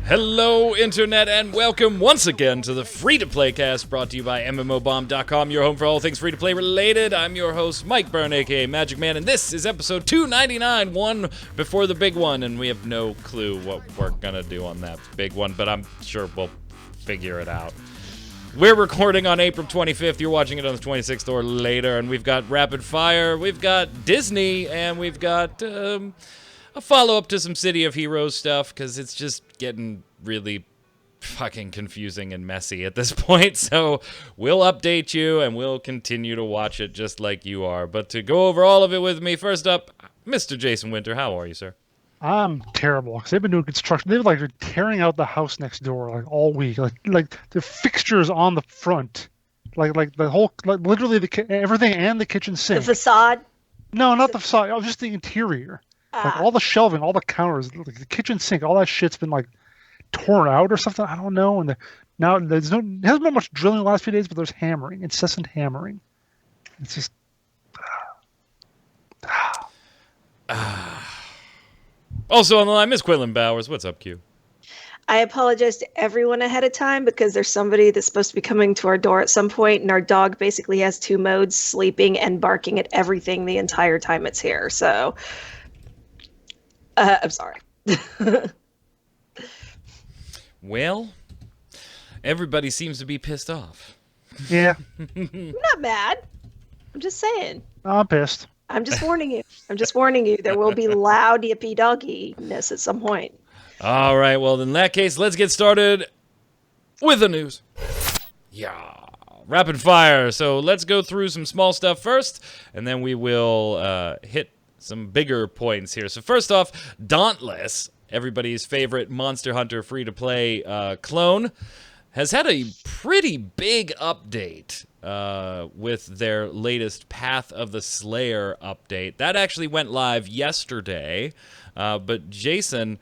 Hello, Internet, and welcome once again to the Free-to-Play cast brought to you by MMOBomb.com, your home for all things free-to-play related. I'm your host, Mike Byrne, aka Magic Man, and this is episode 299, one before the big one, and we have no clue what we're gonna do on that big one, but I'm sure we'll figure it out. We're recording on April 25th, you're watching it on the 26th or later, and we've got Rapid Fire, we've got Disney, and we've got, a follow-up to some City of Heroes stuff, because it's just getting really fucking confusing and messy at this point, so we'll update you, and we'll continue to watch it just like you are. But to go over all of it with me, first up, Mr. Jason Winter, how are you, sir? I'm terrible, because they've been doing construction. They're like tearing out the house next door like all week, like the fixtures on the front, like the whole, like literally everything and the kitchen sink. The facade? No, not the facade. Oh, just the interior. Like all the shelving, all the counters, like the kitchen sink, all that shit's been like torn out or something. I don't know. And now it hasn't been much drilling the last few days, but there's hammering, incessant hammering. It's just. Also on the line, Miss Quinlan Bowers. What's up, Q? I apologize to everyone ahead of time because there's somebody that's supposed to be coming to our door at some point, and our dog basically has two modes, sleeping and barking at everything the entire time it's here. So. I'm sorry. Well, everybody seems to be pissed off. Yeah. I'm not mad. I'm just saying. I'm pissed. I'm just warning you. There will be loud yippee dogginess at some point. All right, well, in that case, let's get started with the news. Yeah. Rapid fire. So let's go through some small stuff first, and then we will hit some bigger points here. So first off, Dauntless, everybody's favorite Monster Hunter free-to-play clone, has had a pretty big update with their latest Path of the Slayer update. That actually went live yesterday, but Jason,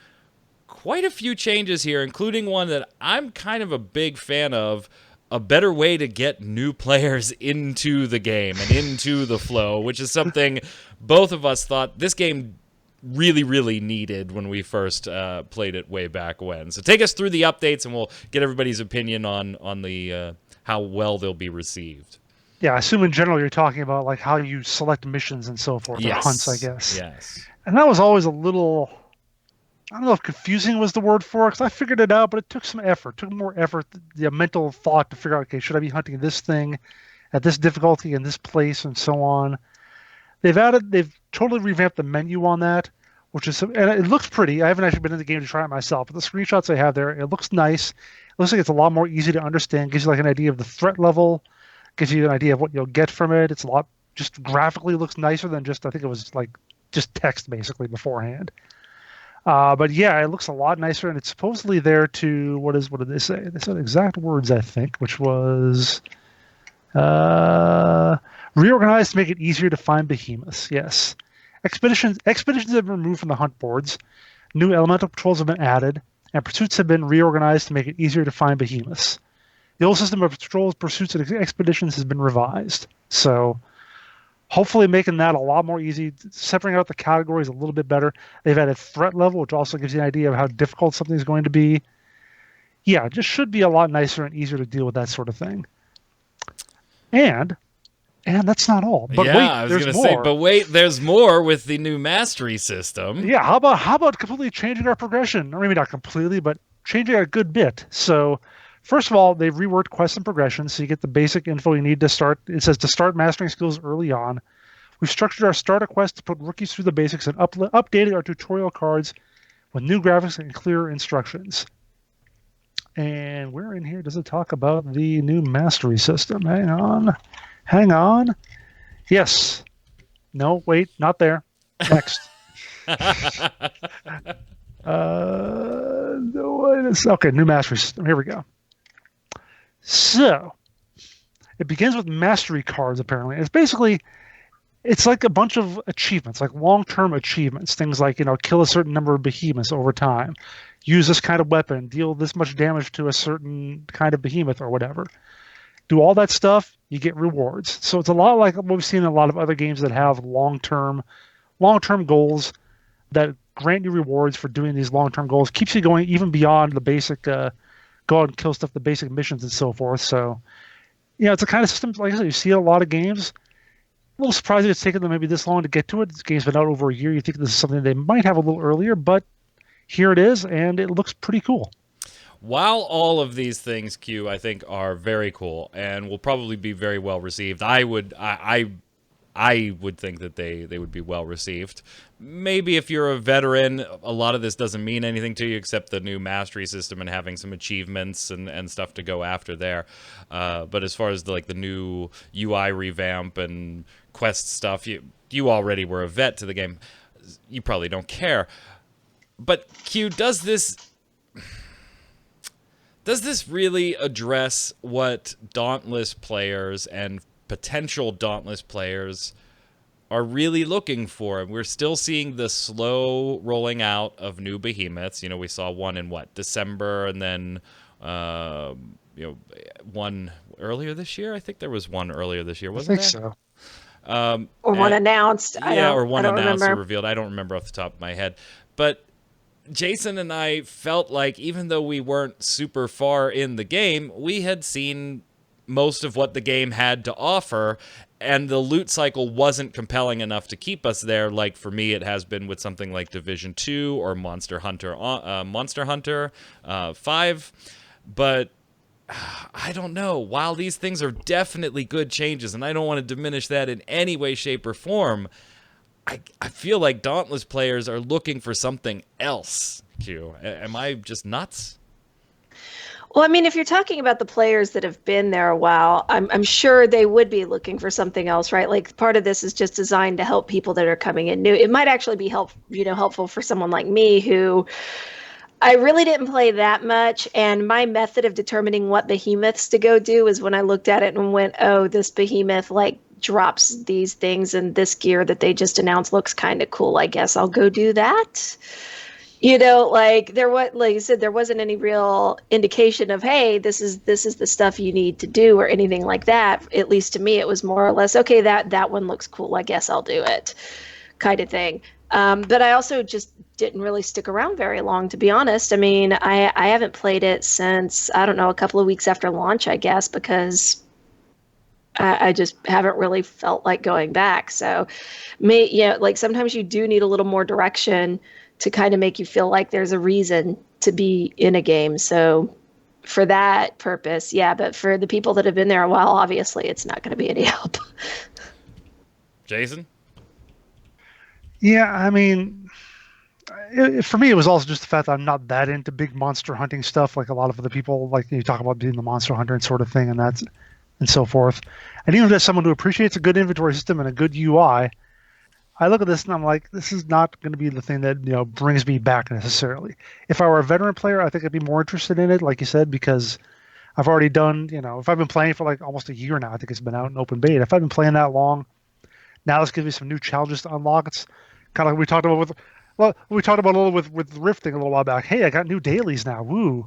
quite a few changes here, including one that I'm kind of a big fan of, a better way to get new players into the game and into the flow, which is something both of us thought this game really, really needed when we first played it way back when. So take us through the updates, and we'll get everybody's opinion on the how well they'll be received. Yeah, I assume in general you're talking about like how you select missions and so forth, Yes. or hunts, I guess. Yes. And that was always a little, I don't know if confusing was the word for it, because I figured it out, but it took some effort. It took more effort, the mental thought to figure out, okay, should I be hunting this thing at this difficulty in this place and so on. They've totally revamped the menu on that, which is, and it looks pretty. I haven't actually been in the game to try it myself, but the screenshots I have there, it looks nice. It looks like it's a lot more easy to understand, gives you like an idea of the threat level, gives you an idea of what you'll get from it. It's a lot, just graphically looks nicer than just, I think it was like just text basically beforehand. But yeah, it looks a lot nicer, and it's supposedly there to, what did they say? They said exact words, I think, which was reorganized to make it easier to find behemoths. Yes. Expeditions have been removed from the hunt boards. New elemental patrols have been added, and pursuits have been reorganized to make it easier to find behemoths. The old system of patrols, pursuits, and expeditions has been revised. So hopefully making that a lot more easy, separating out the categories a little bit better. They've added threat level, which also gives you an idea of how difficult something's going to be. Yeah, it just should be a lot nicer and easier to deal with that sort of thing. And that's not all. But yeah, wait, I was there's going to more. say, but wait, there's more with the new mastery system. Yeah, how about completely changing our progression? Or maybe not completely, but changing a good bit. So first of all, they've reworked quests and progression, so you get the basic info you need to start. It says to start mastering skills early on. We've structured our starter quest to put rookies through the basics and updated our tutorial cards with new graphics and clearer instructions. And where in here does it talk about the new mastery system? Hang on. Yes. No, wait, not there. Next. Okay, new mastery system. Here we go. So, it begins with mastery cards, apparently. It's like a bunch of achievements, like long-term achievements. Things like, kill a certain number of behemoths over time. Use this kind of weapon. Deal this much damage to a certain kind of behemoth or whatever. Do all that stuff, you get rewards. So it's a lot like what we've seen in a lot of other games that have long-term goals that grant you rewards for doing these long-term goals, keeps you going even beyond the basic go out and kill stuff, the basic missions and so forth. So, it's a kind of system, like I said, you see in a lot of games. A little surprising it's taken them maybe this long to get to it. This game's been out over a year. You think this is something they might have a little earlier, but here it is, and it looks pretty cool. While all of these things, Q, I think are very cool and will probably be very well received, I would think that they would be well received. Maybe if you're a veteran, a lot of this doesn't mean anything to you except the new mastery system and having some achievements and stuff to go after there. But as far as the new UI revamp and quest stuff, you already were a vet to the game. You probably don't care. But Q, does this really address what Dauntless players and potential Dauntless players are really looking for? We're still seeing the slow rolling out of new behemoths. We saw one in December, and then one earlier this year. I think there was one earlier this year, wasn't there? I think so. Or one announced. Or one announced or remember. revealed. I don't remember off the top of my head. But Jason and I felt like even though we weren't super far in the game, we had seen most of what the game had to offer, and the loot cycle wasn't compelling enough to keep us there, like for me it has been with something like Division 2 or Monster Hunter 5. But I don't know. While these things are definitely good changes, and I don't want to diminish that in any way, shape, or form, I feel like Dauntless players are looking for something else, Q. Am I just nuts? Well, I mean, if you're talking about the players that have been there a while, I'm sure they would be looking for something else, right? Like part of this is just designed to help people that are coming in new. It might actually be helpful for someone like me who I really didn't play that much, and my method of determining what behemoths to go do is when I looked at it and went, oh, this behemoth drops these things, and this gear that they just announced looks kind of cool. I guess I'll go do that. Like you said, there wasn't any real indication of, hey, this is the stuff you need to do or anything like that. At least to me, it was more or less, okay, that one looks cool. I guess I'll do it, kind of thing. But I also just didn't really stick around very long, to be honest. I mean, I haven't played it since, I don't know, a couple of weeks after launch, I guess, because I just haven't really felt like going back. So, sometimes you do need a little more direction to kind of make you feel like there's a reason to be in a game. So for that purpose, yeah, but for the people that have been there a while, obviously it's not going to be any help. Jason? Yeah, I mean, for me, it was also just the fact that I'm not that into big monster hunting stuff like a lot of other people. Like you talk about being the monster hunter and sort of thing, and so forth. And even as someone who appreciates a good inventory system and a good UI, I look at this and I'm like, this is not going to be the thing that brings me back necessarily. If I were a veteran player, I think I'd be more interested in it, like you said, because I've already done. If I've been playing for almost a year now, I think it's been out in open beta. If I've been playing that long, now this gives me some new challenges to unlock. It's kind of like we talked about a little with Rifting a little while back. Hey, I got new dailies now. Woo!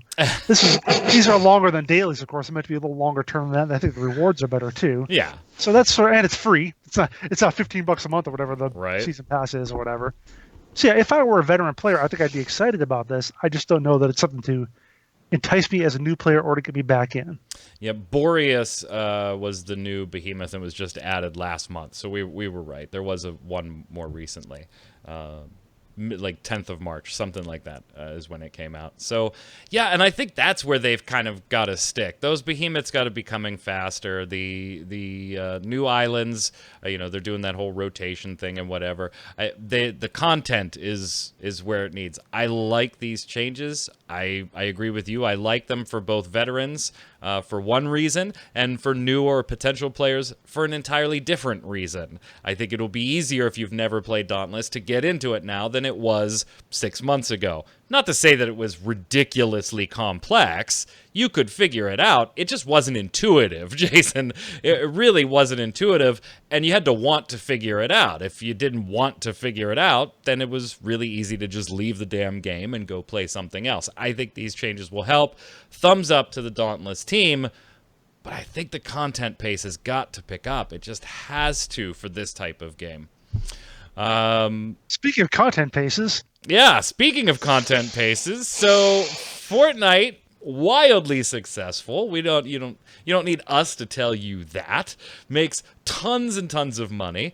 These are longer than dailies, of course. They're meant to be a little longer term than that. I think the rewards are better too. Yeah. So that's and it's free. It's not $15 a month or whatever the season pass is or whatever. So yeah, if I were a veteran player, I think I'd be excited about this. I just don't know that it's something to entice me as a new player or to get me back in. Yeah, Boreas was the new behemoth and was just added last month. So we were right. There was one more recently. Like 10th of March, something like that is when it came out. So, yeah, and I think that's where they've kind of got to stick. Those behemoths got to be coming faster. The new islands, they're doing that whole rotation thing and whatever. The content is where it needs. I like these changes. I agree with you. I like them for both veterans for one reason, and for new or potential players for an entirely different reason. I think it'll be easier if you've never played Dauntless to get into it now than it was 6 months ago. Not to say that it was ridiculously complex. You could figure it out. It just wasn't intuitive, Jason. It really wasn't intuitive, and you had to want to figure it out. If you didn't want to figure it out, then it was really easy to just leave the damn game and go play something else. I think these changes will help. Thumbs up to the Dauntless team, but I think the content pace has got to pick up. It just has to for this type of game. Speaking of content paces, Yeah, speaking of content paces, so Fortnite wildly successful. You don't need us to tell you that. Makes tons and tons of money.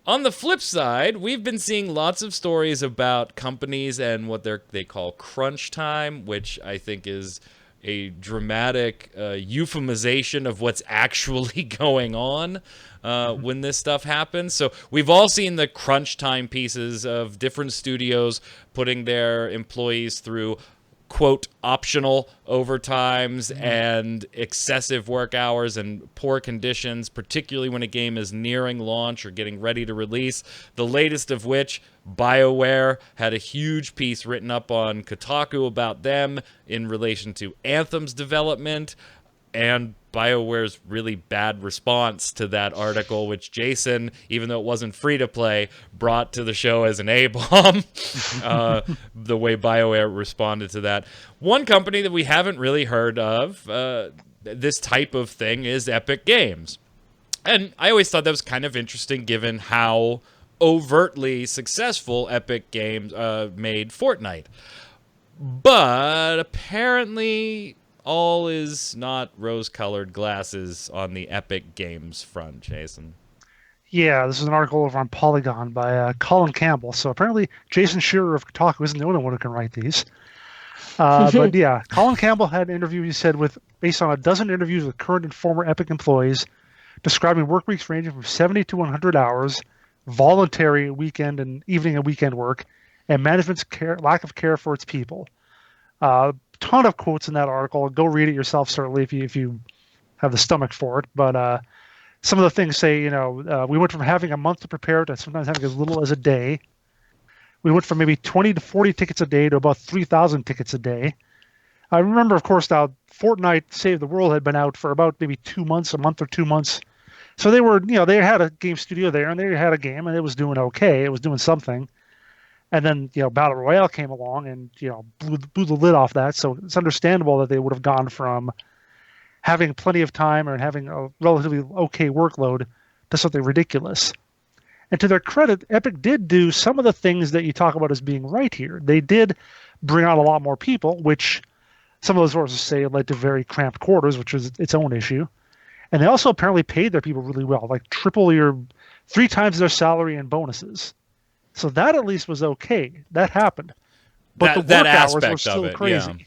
On the flip side, we've been seeing lots of stories about companies and what they call crunch time, which I think is a dramatic euphemization of what's actually going on when this stuff happens. So we've all seen the crunch time pieces of different studios putting their employees through quote optional overtimes and excessive work hours and poor conditions, particularly when a game is nearing launch or getting ready to release. The latest of which, BioWare had a huge piece written up on Kotaku about them in relation to Anthem's development, and BioWare's really bad response to that article, which Jason, even though it wasn't free to play, brought to the show as an A-bomb. The way BioWare responded to that. One company that we haven't really heard of this type of thing is Epic Games. And I always thought that was kind of interesting given how overtly successful Epic Games made Fortnite. But apparently all is not rose-colored glasses on the Epic Games front, Jason. yeah, this is an article over on Polygon by Colin Campbell. So apparently, Jason Shearer of Kotaku isn't the only one who can write these. But yeah, Colin Campbell had an interview, he said, based on a dozen interviews with current and former Epic employees, describing work weeks ranging from 70 to 100 hours, voluntary weekend and evening and weekend work, and management's lack of care for its people. Ton of quotes in that article. Go read it yourself, certainly, if you have the stomach for it. But some of the things say, we went from having a month to prepare to sometimes having as little as a day. We went from maybe 20 to 40 tickets a day to about 3,000 tickets a day. I remember, of course, now Fortnite Save the World had been out for about maybe 2 months, a month or 2 months. So they were, they had a game studio there and they had a game and it was doing okay. It was doing something. And then, Battle Royale came along and, blew the lid off that. So it's understandable that they would have gone from having plenty of time or having a relatively okay workload to something ridiculous. And to their credit, Epic did do some of the things that you talk about as being right here. They did bring on a lot more people, which some of those sources say led to very cramped quarters, which is its own issue. And they also apparently paid their people really well, like 3 times their salary and bonuses. So that at least was okay. That happened. But the work hours were still crazy.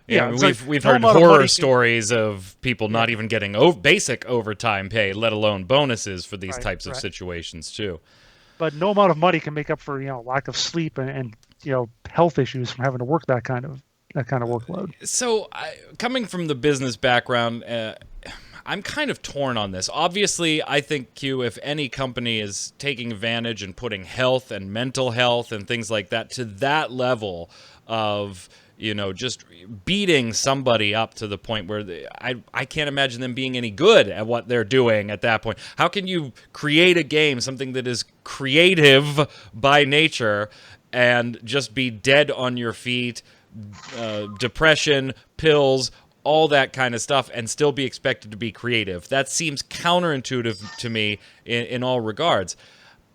Yeah, I mean, we've heard horror stories of people not even getting basic overtime pay, let alone bonuses for these types of situations too. But no amount of money can make up for lack of sleep and health issues from having to work that kind of workload. So, coming from the business background, I'm kind of torn on this. Obviously, I think, Q, if any company is taking advantage and putting health and mental health and things like that to that level of, just beating somebody up to the point where I can't imagine them being any good at what they're doing at that point. How can you create a game, something that is creative by nature, and just be dead on your feet, depression, pills, all that kind of stuff, and still be expected to be creative? That seems counterintuitive to me in all regards.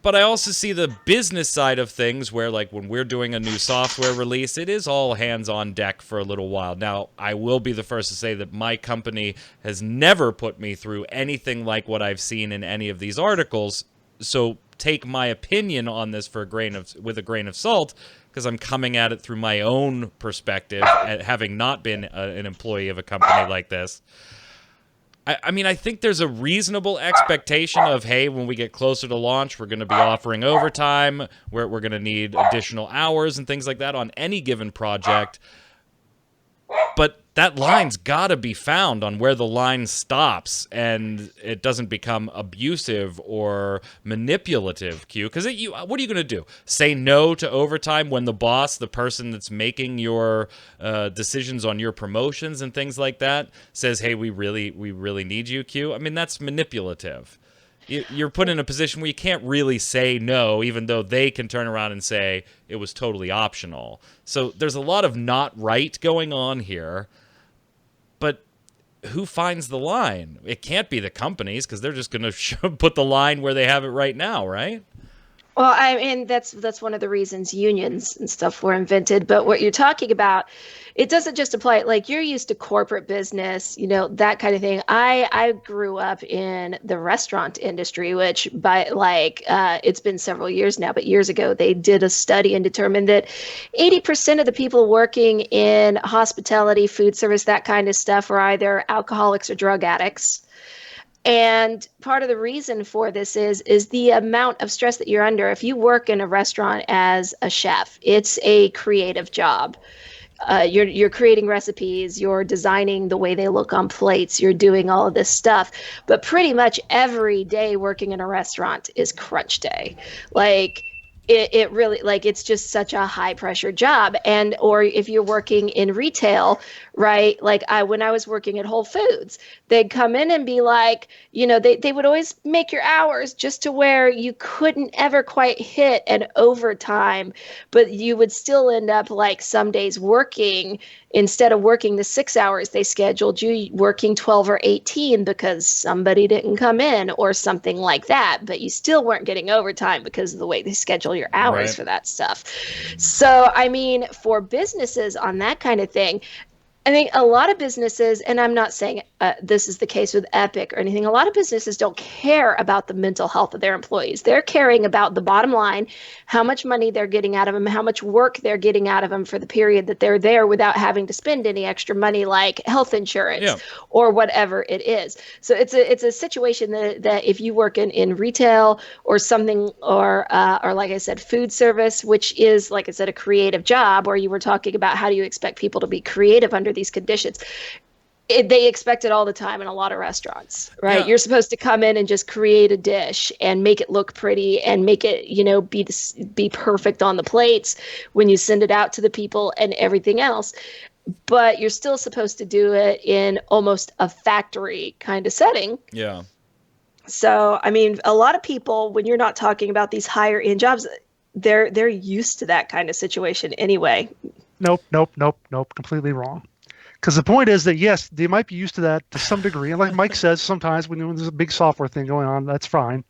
But I also see the business side of things where, like, when we're doing a new software release, it is all hands on deck for a little while. Now, I will be the first to say that my company has never put me through anything like what I've seen in any of these articles. So take my opinion on this with a grain of salt, because I'm coming at it through my own perspective, having not been an employee of a company like this. I mean, I think there's a reasonable expectation of, hey, when we get closer to launch, we're going to be offering overtime, we're going to need additional hours and things like that on any given project. But that line's got to be found on where the line stops and it doesn't become abusive or manipulative, Q. Because what are you going to do? Say no to overtime when the boss, the person that's making your decisions on your promotions and things like that, says, hey, we really need you, Q? I mean, that's manipulative. You're put in a position where you can't really say no, even though they can turn around and say it was totally optional. So there's a lot of not right going on here. But who finds the line? It can't be the companies, because they're just going to put the line where they have it right now, right? Well, I mean, that's one of the reasons unions and stuff were invented. But what you're talking about, it doesn't just apply. Like you're used to corporate business, that kind of thing. I grew up in the restaurant industry, which it's been several years now, but years ago they did a study and determined that 80% of the people working in hospitality, food service, that kind of stuff, are either alcoholics or drug addicts. And part of the reason for this is the amount of stress that you're under. If you work in a restaurant as a chef, it's a creative job. You're creating recipes, you're designing the way they look on plates, you're doing all of this stuff. But pretty much every day working in a restaurant is crunch day. Like it really, like, it's just such a high pressure job. And or if you're working in retail, right? Like when I was working at Whole Foods, they'd come in and be like, they would always make your hours just to where you couldn't ever quite hit an overtime, but you would still end up like some days working, instead of working the 6 hours they scheduled you, working 12 or 18 because somebody didn't come in or something like that. But you still weren't getting overtime because of the way they schedule your hours for that stuff. So, I mean, for businesses on that kind of thing, I think a lot of businesses, and I'm not saying this is the case with Epic or anything, a lot of businesses don't care about the mental health of their employees. They're caring about the bottom line, how much money they're getting out of them, how much work they're getting out of them for the period that they're there without having to spend any extra money like health insurance or whatever it is. So it's a situation that if you work in retail or something, or like I said, food service, which is, like I said, a creative job, or you were talking about how do you expect people to be creative under these conditions. They expect it all the time in a lot of restaurants, right? Yeah. You're supposed to come in and just create a dish and make it look pretty and make it, be perfect on the plates when you send it out to the people and everything else. But you're still supposed to do it in almost a factory kind of setting. Yeah. So, I mean, a lot of people, when you're not talking about these higher end jobs, they're used to that kind of situation anyway. Nope. Completely wrong. Because the point is that, yes, they might be used to that to some degree. And like Mike says, sometimes when there's a big software thing going on, that's fine.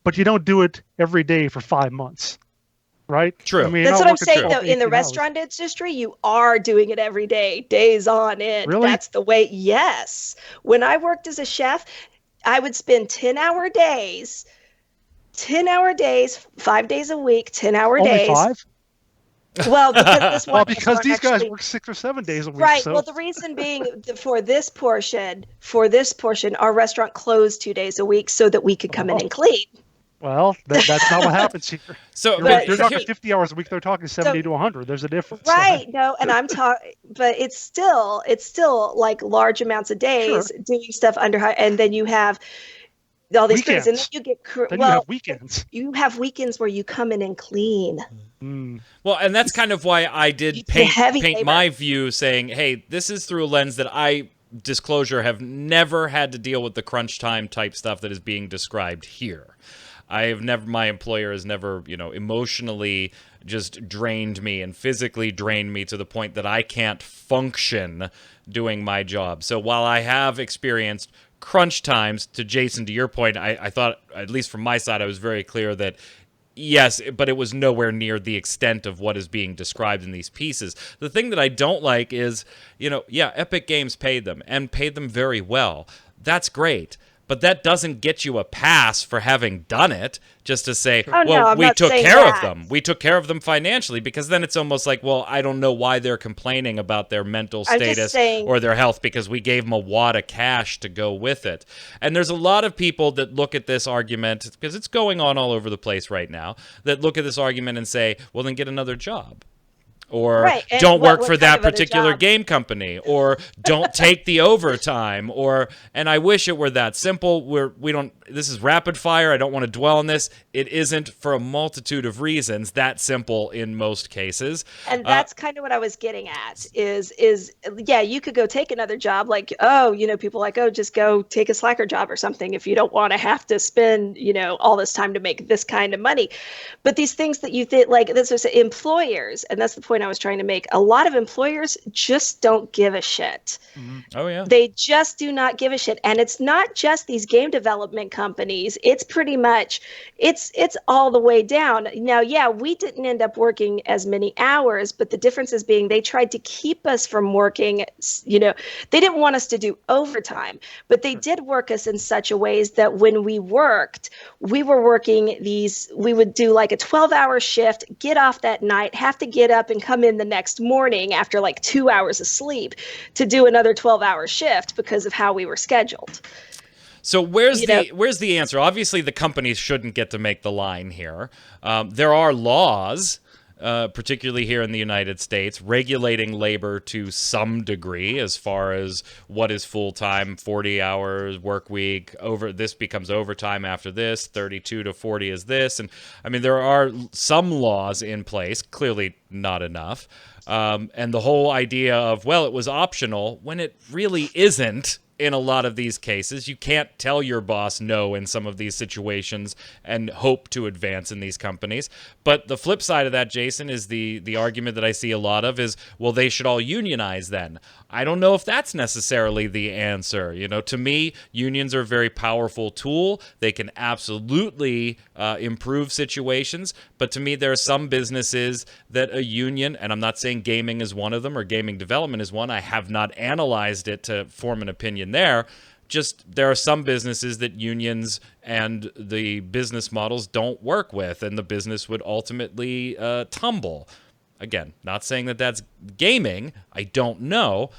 But you don't do it every day for 5 months, right? True. I mean, that's what I'm saying, though. In the restaurant industry, you are doing it every day, days on end. Really? That's the way. Yes. When I worked as a chef, I would spend 10-hour days, 5 days a week, 10-hour days. Only 5? Well, because these guys work 6 or 7 days a week. Right. So. Well, the reason being for this portion, our restaurant closed 2 days a week so that we could come in and clean. Well, that's not what happens here. So they're talking 50 hours a week. They're talking 70 to 100. There's a difference. Right. No, and I'm talking, but it's still like large amounts of days doing stuff under high, and then you have all these things, and then you get you have weekends. You have weekends where you come in and clean. Well, and that's kind of why I did paint my view, saying, hey, this is through a lens that I, disclosure, have never had to deal with the crunch time type stuff that is being described here. My employer has never, emotionally just drained me and physically drained me to the point that I can't function doing my job. So while I have experienced crunch times, to Jason, to your point, I thought, at least from my side, I was very clear that yes, but it was nowhere near the extent of what is being described in these pieces. The thing that I don't like is, Epic Games paid them and paid them very well. That's great. But that doesn't get you a pass for having done it, just to say, we took care of them. We took care of them financially, because then it's almost like, well, I don't know why they're complaining about their mental status or their health, because we gave them a wad of cash to go with it. And there's a lot of people that look at this argument, because it's going on all over the place right now, that look at this argument and say, well, then get another job. Or don't work for that particular game company, or don't take the overtime, and I wish it were that simple. This is rapid fire. I don't want to dwell on this. It isn't, for a multitude of reasons, that simple in most cases. And that's kind of what I was getting at is you could go take another job, like, people like, just go take a slacker job or something if you don't want to have to spend, all this time to make this kind of money. But these things that you think, like, this is employers, and that's the point point I was trying to make. A lot of employers just don't give a shit. Oh, yeah. They just do not give a shit. And it's not just these game development companies. It's pretty much, it's all the way down. Now, yeah, we didn't end up working as many hours, but the difference is being they tried to keep us from working, you know, they didn't want us to do overtime, but they did work us in such a ways that when we worked, we were working we would do like a 12-hour shift, get off that night, have to get up and come in the next morning after like 2 hours of sleep to do another 12-hour shift because of how we were scheduled. So where's the answer? Obviously, the companies shouldn't get to make the line here. There are laws, particularly here in the United States, regulating labor to some degree as far as what is full-time, 40 hours work week, this becomes overtime after this, 32 to 40 is this. And I mean, there are some laws in place, clearly not enough. And the whole idea of, well, it was optional when it really isn't. In a lot of these cases, you can't tell your boss no in some of these situations and hope to advance in these companies. But the flip side of that, Jason, is the argument that I see a lot of is, well, they should all unionize then. I don't know if that's necessarily the answer. You know, to me, unions are a very powerful tool. They can absolutely improve situations. But to me, there are some businesses that a union, and I'm not saying gaming is one of them or gaming development is one. I have not analyzed it to form an opinion there. Just there are some businesses that unions and the business models don't work with, and the business would ultimately tumble. Again, not saying that that's gaming. I don't know.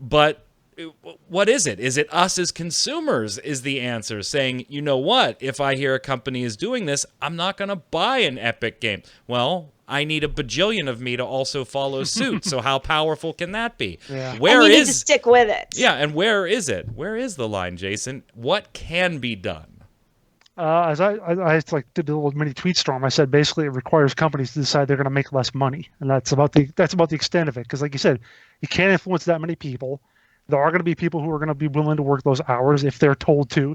But what is it? Is it us as consumers is the answer, saying, you know what, if I hear a company is doing this, I'm not going to buy an Epic game. Well, I need a bajillion of me to also follow suit. So how powerful can that be? Yeah. And you need to stick with it. Yeah, and where is it? Where is the line, Jason? What can be done? As I did a little mini tweet storm, I said basically it requires companies to decide they're going to make less money, and that's about the extent of it. Because like you said, you can't influence that many people. There are going to be people who are going to be willing to work those hours if they're told to,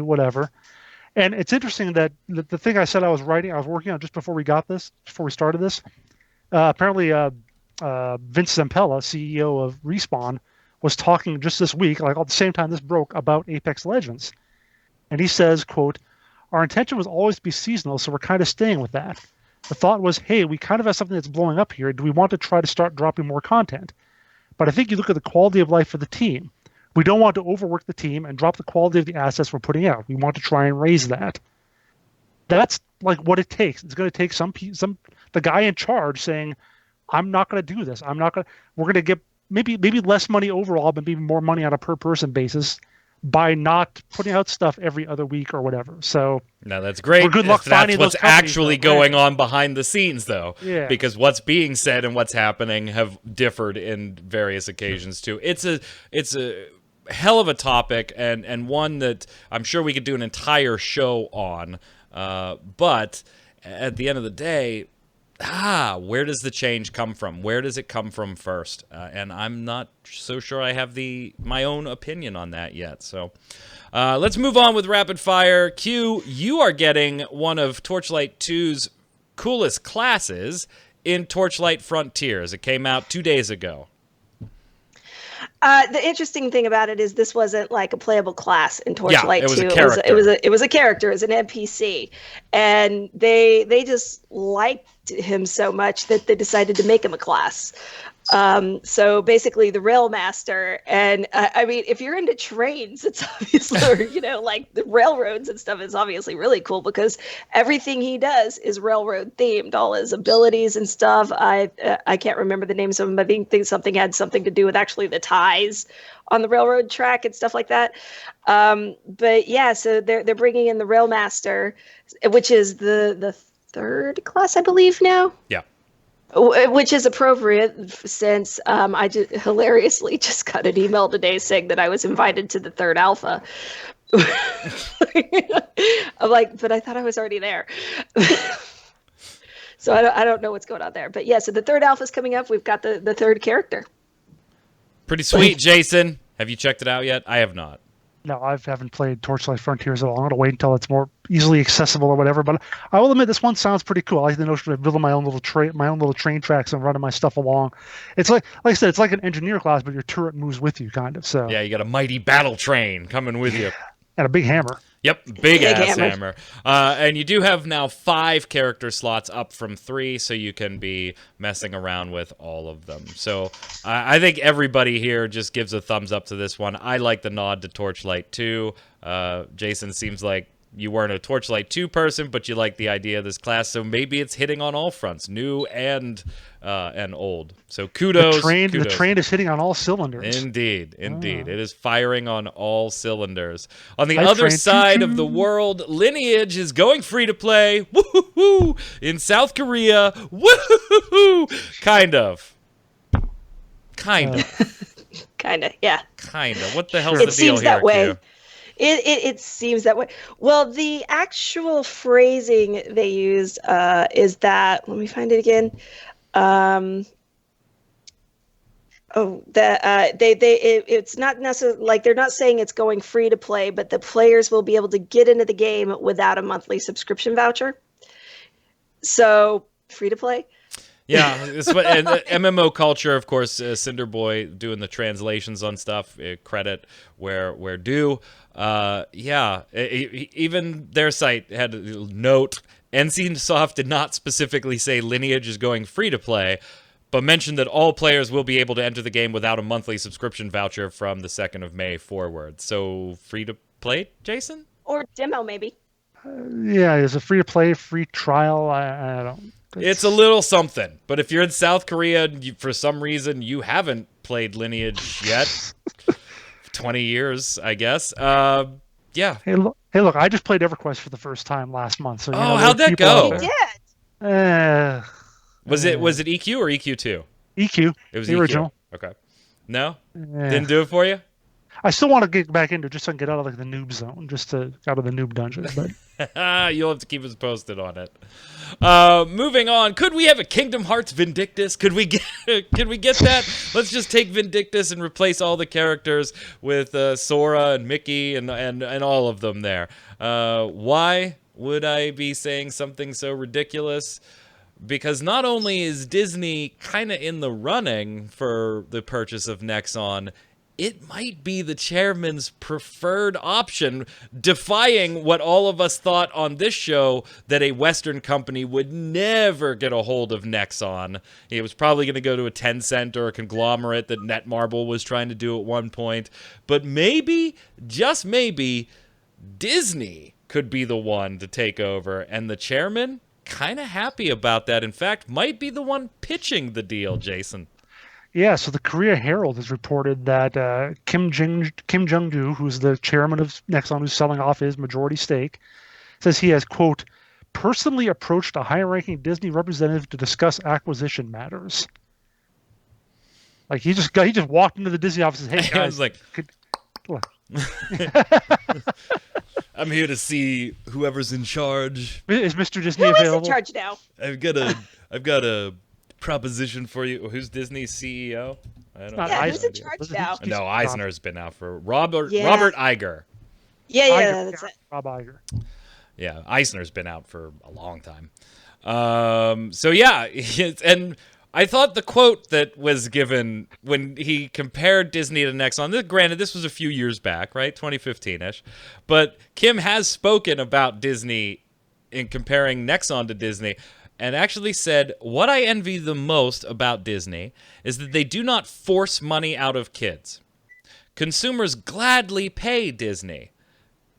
whatever. And it's interesting that the thing I said I was working on just before we started this. Apparently, Vince Zampella, CEO of Respawn, was talking just this week, like at the same time this broke, about Apex Legends. And he says, quote, "Our intention was always to be seasonal, so we're kind of staying with that. The thought was, hey, we kind of have something that's blowing up here. Do we want to try to start dropping more content? But I think you look at the quality of life for the team. We don't want to overwork the team and drop the quality of the assets we're putting out. We want to try and raise that." That's like what it takes. It's going to take the guy in charge saying, "I'm not going to do this. We're going to get maybe less money overall, but maybe more money on a per person basis by not putting out stuff every other week or whatever." So now that's great. Well, good luck finding that's what's those companies, actually though, going right? on behind the scenes, though. Yeah. Because what's being said and what's happening have differed in various occasions too. It's a hell of a topic and one that I'm sure we could do an entire show on. But at the end of the day, where does the change come from? Where does it come from first? And I'm not so sure I have my own opinion on that yet. So let's move on with Rapid Fire. Q, you are getting one of Torchlight 2's coolest classes in Torchlight Frontiers. It came out 2 days ago. The interesting thing about it is this wasn't like a playable class in Torchlight 2. It was a character. It was a character, it was an NPC. And they just liked him so much that they decided to make him a class. So basically the rail master, and I mean, if you're into trains, it's obviously, or, like the railroads and stuff, is obviously really cool because everything he does is railroad themed, all his abilities and stuff. I can't remember the names of them. I think something had something to do with actually the ties on the railroad track and stuff like that. But yeah, so they're bringing in the rail master, which is the third class, I believe now. Yeah. Which is appropriate since I hilariously just got an email today saying that I was invited to the third alpha. I'm like, but I thought I was already there. So I don't know what's going on there. But yeah, so the third alpha is coming up. We've got the third character. Pretty sweet, Jason. Have you checked it out yet? I have not. No, I haven't played Torchlight Frontiers at all. I'm gonna wait until it's more easily accessible or whatever. But I will admit, this one sounds pretty cool. I like the notion of building my own little train tracks and running my stuff along. It's like I said, it's like an engineer class, but your turret moves with you, kind of. So Yeah, you got a mighty battle train coming with you. and a big hammer. Yep, big ass hammer. hammer. And you do have now 5 character slots up from 3, so you can be messing around with all of them. So I think everybody here just gives a thumbs up to this one. I like the nod to Torchlight 2. Jason, seems like you weren't a Torchlight 2 person, but you like the idea of this class, so maybe it's hitting on all fronts, new and old. So kudos. The train is hitting on all cylinders. Indeed. It is firing on all cylinders. On the other side of the world, Lineage is going free to play. Woo-hoo-hoo! In South Korea. Woo-hoo-hoo! Kind of. Kind of, yeah. Kind of. What the hell's It the deal seems here, that way. Q? It seems that way. Well, the actual phrasing they used is that, let me find it again. It's not necessarily like they're not saying it's going free to play, but the players will be able to get into the game without a monthly subscription voucher. So free to play. Yeah, it's what, and MMO culture, of course, Cinderboy doing the translations on stuff, credit where due. Even their site had a note, NCSoft did not specifically say Lineage is going free to play, but mentioned that all players will be able to enter the game without a monthly subscription voucher from the 2nd of May forward. So free to play, Jason? Or demo, maybe. Yeah, is it free to play, free trial? I don't. It's a little something, but if you're in South Korea and for some reason you haven't played Lineage yet, 20 years, I guess, yeah. Hey, look! I just played EverQuest for the first time last month. So how'd that go? You did. Was it EQ or EQ2? EQ. It was the EQ. original. Okay. No? Yeah. Didn't do it for you? I still want to get back into it just so I can get out of like the noob zone, just to out of the noob dungeon. But you'll have to keep us posted on it. Moving on, could we have a Kingdom Hearts Vindictus? Could we get that? Let's just take Vindictus and replace all the characters with Sora and Mickey and all of them there. Why would I be saying something so ridiculous? Because not only is Disney kind of in the running for the purchase of Nexon, it might be the chairman's preferred option, defying what all of us thought on this show, that a Western company would never get a hold of Nexon. It was probably going to go to a Tencent or a conglomerate that Netmarble was trying to do at one point. But maybe, just maybe, Disney could be the one to take over, and the chairman kind of happy about that. In fact, might be the one pitching the deal, Jason. yeah, so the Korea Herald has reported that Kim Jong-du, who's the chairman of Nexon, who's selling off his majority stake, says he has, quote, personally approached a high-ranking Disney representative to discuss acquisition matters. Like he just walked into the Disney office and said, hey guys, I was like, I'm here to see whoever's in charge. is Mr. Disney Who is available? in charge now? I've got a proposition for you. Who's Disney's CEO? I don't know. Yeah, who's in charge now? No, Eisner's been out for Robert Yeah. Iger. Yeah, that's it. Rob Iger. Yeah, Eisner's been out for a long time. So yeah, and I thought the quote that was given when he compared Disney to Nexon, granted, this was a few years back, right? 2015-ish. But Kim has spoken about Disney in comparing Nexon to Disney and actually said, what I envy the most about Disney is that they do not force money out of kids. Consumers gladly pay Disney.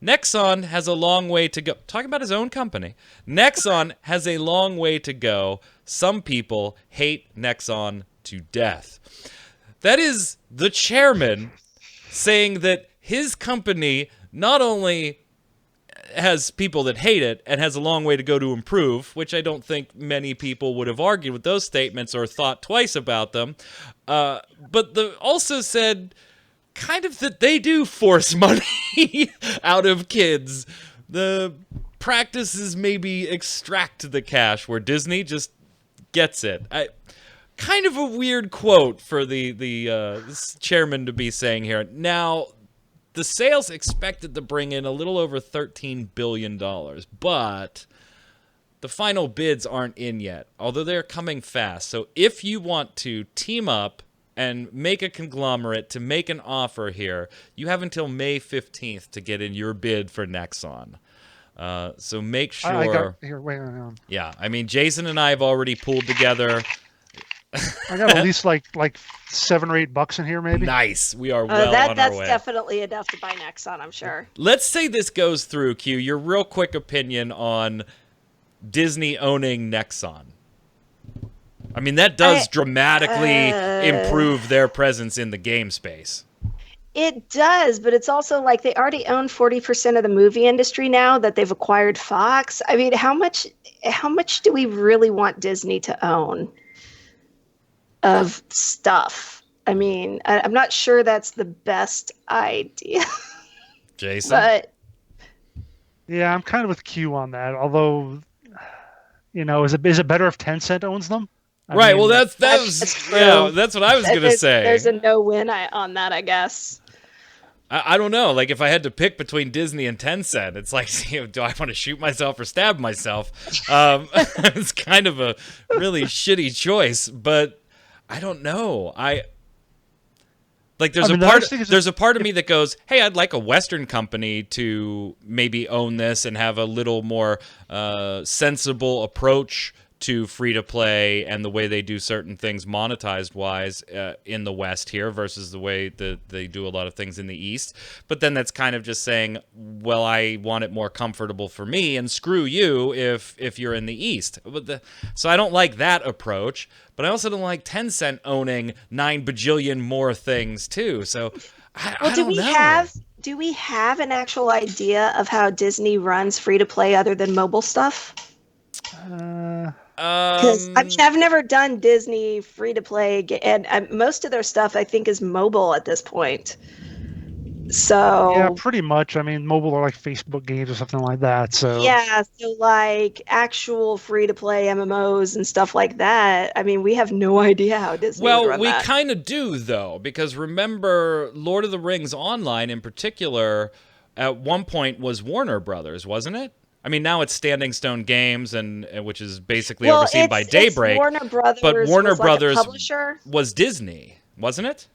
Nexon has a long way to go. Talking about his own company. Nexon has a long way to go. Some people hate Nexon to death. That is the chairman saying that his company not only has people that hate it and has a long way to go to improve, which I don't think many people would have argued with those statements or thought twice about them, but also said kind of that they do force money out of kids. The practice is maybe extract the cash, where Disney just gets it. Kind of a weird quote for the chairman to be saying here. Now, the sales expected to bring in a little over $13 billion, but the final bids aren't in yet, although they're coming fast. So if you want to team up and make a conglomerate to make an offer here, you have until May 15th to get in your bid for Nexon. So make sure. I got here. Wait. Yeah, I mean, Jason and I have already pulled together. I got at least like $7 or $8 in here, maybe. Nice. We are well on our way. That's definitely enough to buy Nexon, I'm sure. Let's say this goes through, Q. Your real quick opinion on Disney owning Nexon. I mean, that does dramatically improve their presence in the game space. It does, but it's also like they already own 40% of the movie industry now that they've acquired Fox. I mean, how much do we really want Disney to own of stuff? I mean, I'm not sure that's the best idea. Jason? But yeah, I'm kind of with Q on that. Although, is it better if Tencent owns them? Right. Well, that's true. that's what I was gonna say. There's a no-win on that, I guess. I don't know. Like, if I had to pick between Disney and Tencent, it's like, do I want to shoot myself or stab myself? It's kind of a really shitty choice, but I don't know. There's a part of me that goes, hey, I'd like a Western company to maybe own this and have a little more sensible approach to free-to-play and the way they do certain things monetized-wise in the West here versus the way that they do a lot of things in the East. But then that's kind of just saying, well, I want it more comfortable for me, and screw you if you're in the East. So I don't like that approach, but I also don't like Tencent owning 9 bajillion more things, too. So I don't know. Do we have an actual idea of how Disney runs free-to-play other than mobile stuff? Because I've never done Disney free to play, and most of their stuff I think is mobile at this point. So yeah, pretty much. I mean, mobile are like Facebook games or something like that. So yeah, so like actual free to play MMOs and stuff like that. I mean, we have no idea how Disney. Well, would run we that. kind of do though, because remember, Lord of the Rings Online in particular, at one point was Warner Brothers, wasn't it? I mean, now it's Standing Stone Games, and which is basically overseen by Daybreak. Warner Brothers, but Warner was Brothers like a publisher? Was Disney, wasn't it?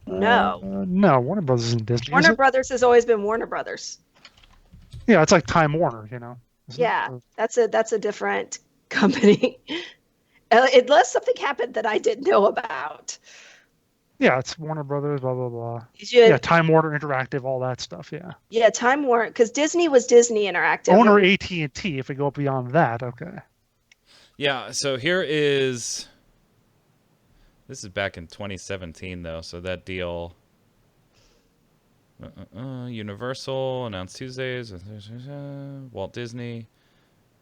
No. No, Warner Brothers isn't Disney. Warner Brothers has always been Warner Brothers. Yeah, it's like Time Warner, Yeah, that's a different company. Unless something happened that I didn't know about. Yeah, it's Warner Brothers, blah, blah, blah. Yeah, Time Warner Interactive, all that stuff, yeah. Yeah, Time Warner, because Disney was Disney Interactive. Owner AT&T, if we go beyond that, okay. Yeah, so here is... This is back in 2017, though, so that deal... Universal, announced Tuesdays, Walt Disney...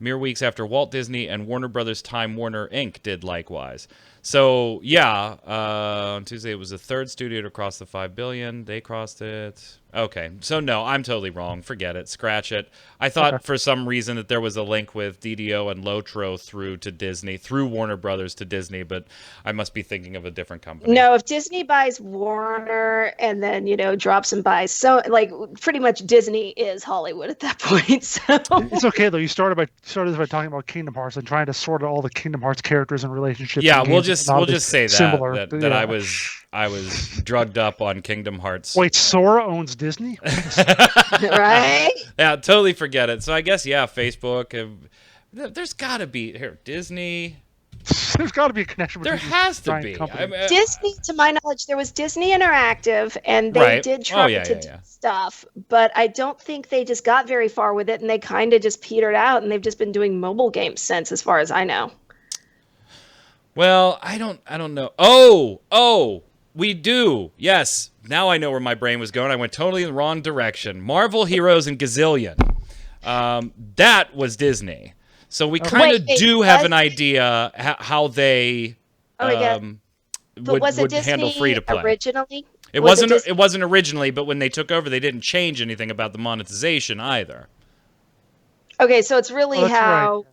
Mere weeks after Walt Disney and Warner Brothers Time Warner Inc. did likewise. So, yeah, on Tuesday it was the third studio to cross the $5 billion. They crossed it. Okay, so no, I'm totally wrong. Forget it. Scratch it. I thought for some reason that there was a link with DDO and Lotro through to Disney, through Warner Brothers to Disney, but I must be thinking of a different company. No, if Disney buys Warner and then, drops and buys, so, like, pretty much Disney is Hollywood at that point, so. It's okay, though. You started by talking about Kingdom Hearts and trying to sort out all the Kingdom Hearts characters and relationships. Yeah, we'll just say similar, that I was drugged up on Kingdom Hearts. Wait, Sora owns Disney? Right? Yeah, totally forget it. So I guess, yeah, Facebook. There's got to be here Disney. There's got to be a connection. There has to be. Disney, to my knowledge, there was Disney Interactive, and they did try to do stuff, but I don't think they just got very far with it, and they kind of just petered out, and they've just been doing mobile games since, as far as I know. Well, I don't know. Oh, we do. Yes. Now I know where my brain was going. I went totally in the wrong direction. Marvel Heroes and Gazillion. That was Disney. So we kind of do have an idea how they would handle free to play. Originally? It wasn't originally, but when they took over, they didn't change anything about the monetization either. Okay, so it's really how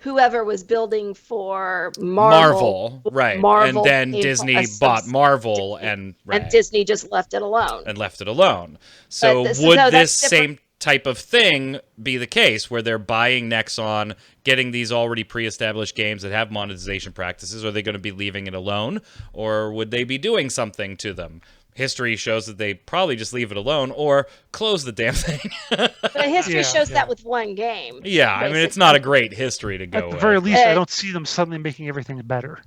whoever was building for Marvel, right? Marvel and then came Disney from bought Marvel, Disney, and right, Disney just left it alone. and left it alone. So But would that's this different. same type of thing be the case where they're buying Nexon, getting these already pre-established games that have monetization practices? Are they going to be leaving it alone, or would they be doing something to them? History shows that they probably just leave it alone or close the damn thing. But history Yeah, shows yeah. that with one game. Yeah, I mean, it's not a great history to go At the with. very least, I Uh, don't see them suddenly making everything better.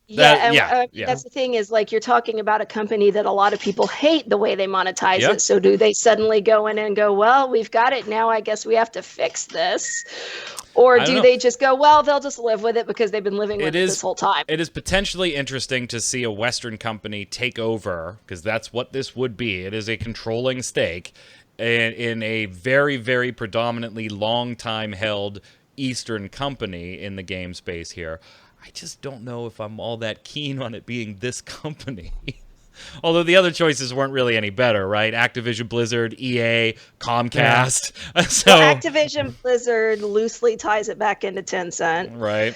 Yeah, yeah. that's the thing is like you're talking about a company that a lot of people hate the way they monetize Yeah. it. So do they suddenly go in and go, well, we've got it now. I guess we have to fix this, or I don't do know. they just go, well, they'll just live with it because they've been living with It it is this whole time? It is potentially interesting to see a Western company take over, because that's what this would be. It is a controlling stake in a very, very predominantly long time held Eastern company in the game space here. I just don't know if I'm all that keen on it being this company. Although the other choices weren't really any better, right? Activision, Blizzard, EA, Comcast. So, Well, Activision Blizzard loosely ties it back into Tencent. right.